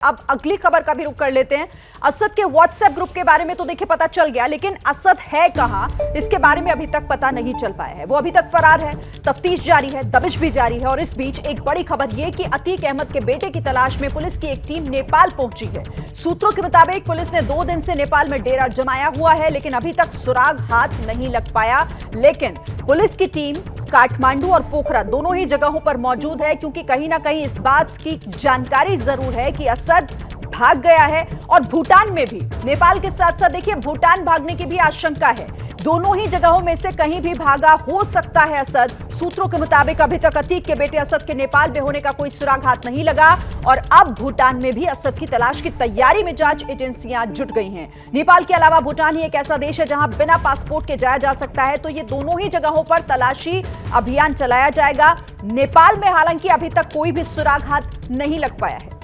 अब अगली खबर का भी रुख कर लेते हैं। असद के व्हाट्सएप ग्रुप के बारे में तो देखिए पता चल गया, लेकिन असद है कहां इसके बारे में अभी तक पता नहीं चल पाया है। वो अभी तक फरार है, तफ्तीश जारी है, दबिश भी जारी है। और इस बीच एक बड़ी खबर यह कि अतीक अहमद के बेटे की तलाश में पुलिस की एक टीम नेपाल पहुंची है। सूत्रों के मुताबिक पुलिस ने 2 दिन से नेपाल में डेरा जमाया हुआ है, लेकिन अभी तक सुराग हाथ नहीं लग पाया। लेकिन पुलिस की टीम काठमांडू और पोखरा दोनों ही जगहों पर मौजूद है, क्योंकि कहीं ना कहीं इस बात की जानकारी जरूर है कि असद भाग गया है। और भूटान में भी, नेपाल के साथ साथ देखिए भूटान भागने की भी आशंका है। दोनों ही जगहों में से कहीं भी भागा हो सकता है असद। सूत्रों के मुताबिक अभी तक अतीक के बेटे असद के नेपाल में होने का कोई सुराग हाथ नहीं लगा और अब भूटान में भी असद की तलाश की तैयारी में जांच एजेंसियां जुट गई हैं। नेपाल के अलावा भूटान ही एक ऐसा देश है जहां बिना पासपोर्ट के जाया जा सकता है, तो ये दोनों ही जगहों पर तलाशी अभियान चलाया जाएगा। नेपाल में हालांकि अभी तक कोई भी सुराग हाथ नहीं लग पाया है।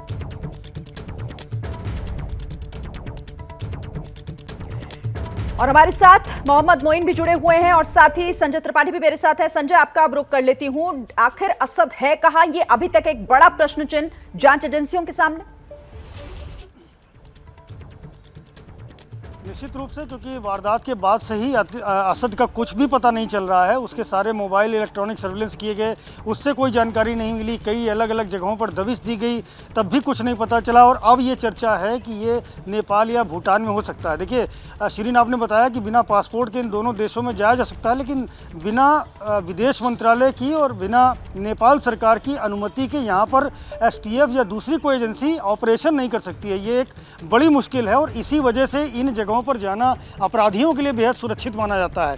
और हमारे साथ मोहम्मद मोइन भी जुड़े हुए हैं और साथ ही संजय त्रिपाठी भी मेरे साथ है। संजय, आपका अब रुख कर लेती हूं। आखिर असद है कहां, ये अभी तक एक बड़ा प्रश्न चिन्ह जांच एजेंसियों के सामने। निश्चित रूप से, क्योंकि वारदात के बाद से ही असद का कुछ भी पता नहीं चल रहा है। उसके सारे मोबाइल इलेक्ट्रॉनिक सर्विलेंस किए गए, उससे कोई जानकारी नहीं मिली। कई अलग अलग जगहों पर दबिश दी गई, तब भी कुछ नहीं पता चला। और अब ये चर्चा है कि ये नेपाल या भूटान में हो सकता है। देखिए शिरीन, आपने बताया कि बिना पासपोर्ट के इन दोनों देशों में जाया जा सकता है, लेकिन बिना विदेश मंत्रालय की और बिना नेपाल सरकार की अनुमति के यहाँ पर STF या दूसरी कोई एजेंसी ऑपरेशन नहीं कर सकती है। ये एक बड़ी मुश्किल है और इसी वजह से इन जगहों पर जाना अपराधियों के लिए बेहद सुरक्षित माना जाता है।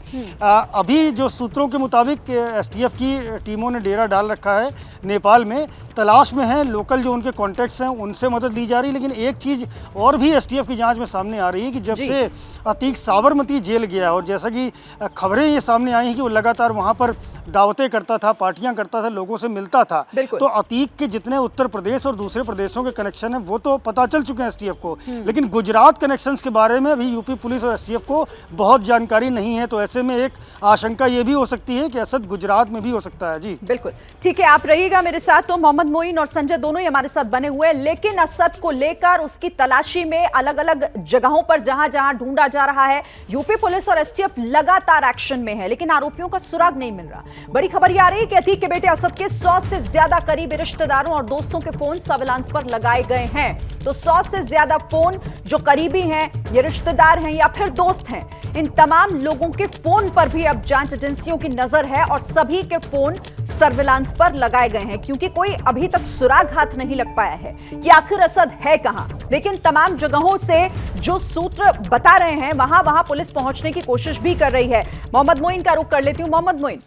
अभी जो सूत्रों के मुताबिक STF की टीमों ने डेरा डाल रखा है नेपाल में, तलाश में है। लोकल जो उनके कॉन्टैक्ट्स हैं उनसे मदद ली जा रही है। लेकिन एक चीज़ और भी STF की जांच में सामने आ रही है कि जब से अतीक साबरमती जेल गया और जैसा कि खबरें ये सामने आई हैं कि वो लगातार वहाँ पर दावतें करता था, पार्टियां करता था, लोगों से मिलता था, तो अतीक के जितने उत्तर प्रदेश और दूसरे प्रदेशों के कनेक्शन हैं वो तो पता चल चुके हैं STF को। लेकिन गुजरात कनेक्शंस के बारे में अभी यूपी पुलिस और STF को बहुत जानकारी नहीं है। तो ऐसे में एक आशंका ये भी हो सकती है कि असद गुजरात में भी हो सकता है। जी बिल्कुल ठीक है, आप रहिएगा मेरे साथ। तो मोहम्मद मोइन और संजय दोनों ही हमारे साथ बने हुए हैं, लेकिन असद को लेकर उसकी तलाशी में अलग अलग जगहों पर जहां जहां ढूंढा जा रहा है, यूपी पुलिस और STF लगातार एक्शन में है, लेकिन आरोपियों का सुराग नहीं मिल रहा। बड़ी खबर यह आ रही है कि अतीक के बेटे असद के 100 से ज्यादा करीबी रिश्तेदारों और दोस्तों के फोन सर्विलांस पर लगाए गए हैं। तो 100 से ज्यादा फोन जो करीबी हैं, ये रिश्तेदार हैं या फिर दोस्त हैं, इन तमाम लोगों के फोन पर भी अब जांच एजेंसियों की नजर है और सभी के फोन सर्विलांस पर लगाए गए हैं, क्योंकि कोई अभी तक सुराग हाथ नहीं लग पाया है कि आखिर असद है कहां। लेकिन तमाम जगहों से जो सूत्र बता रहे हैं वहां पुलिस पहुंचने की कोशिश भी कर रही है। मोहम्मद मोइन का रुख कर लेती हूं। मोहम्मद मोइन,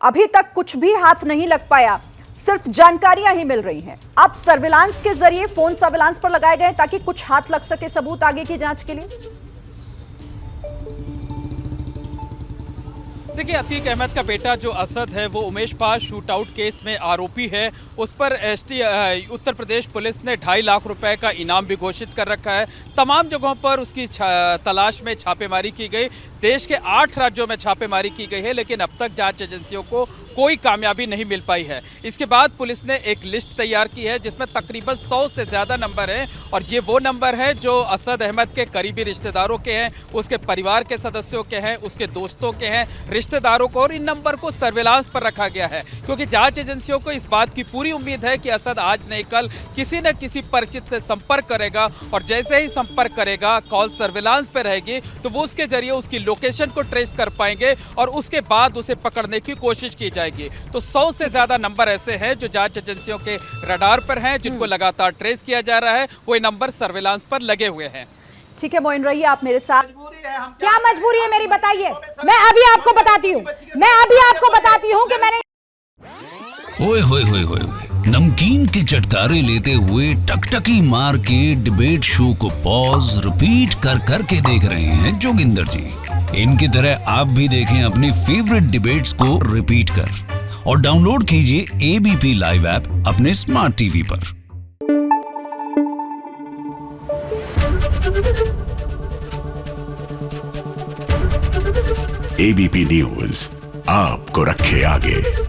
अभी तक कुछ भी हाथ नहीं लग पाया, सिर्फ जानकारियां ही मिल रही हैं। अब सर्विलांस के जरिए फोन सर्विलांस पर लगाए गए ताकि कुछ हाथ लग सके सबूत आगे की जांच के लिए। देखिए, अतीक अहमद का बेटा जो असद है वो उमेश पास शूटआउट केस में आरोपी है। उस पर उत्तर प्रदेश पुलिस ने 2.5 लाख रुपए का इनाम भी घोषित कर रखा है। तमाम जगहों पर उसकी तलाश में छापेमारी की गई। देश के 8 राज्यों में छापेमारी की गई है, लेकिन अब तक जांच एजेंसियों को कोई कामयाबी नहीं मिल पाई है। इसके बाद पुलिस ने एक लिस्ट तैयार की है जिसमें तकरीबन 100 से ज़्यादा नंबर हैं और ये वो नंबर हैं जो असद अहमद के करीबी रिश्तेदारों के हैं, उसके परिवार के सदस्यों के हैं, उसके दोस्तों के हैं, रिश्तेदारों को। और इन नंबर को सर्विलांस पर रखा गया है क्योंकि जांच एजेंसियों को इस बात की पूरी उम्मीद है कि असद आज नहीं कल किसी न किसी परिचित से संपर्क करेगा और जैसे ही संपर्क करेगा, कॉल सर्विलांस पे रहेगी, तो वो उसके जरिए उसकी लोकेशन को ट्रेस कर पाएंगे और उसके बाद उसे पकड़ने की कोशिश की जाएगी। तो 100 से ज्यादा नंबर ऐसे हैं जो जांच एजेंसियों के रडार पर हैं, जिनको लगातार ट्रेस किया जा रहा है। वो नंबर सर्विलांस पर लगे हुए हैं। ठीक है मोइन, रहिए आप मेरे साथ। क्या मजबूरी है मेरी, बताइए। मैं अभी आपको बताती हूँ कि मैंने ओए होए होए होए नमकीन के चटकारे लेते हुए टकटकी मार के डिबेट शो को पॉज रिपीट कर करके देख रहे हैं जोगिंदर जी। इनकी तरह आप भी देखें अपनी फेवरेट डिबेट्स को रिपीट कर और डाउनलोड कीजिए ABP लाइव ऐप अपने स्मार्ट टीवी पर। ABP न्यूज आपको रखे आगे।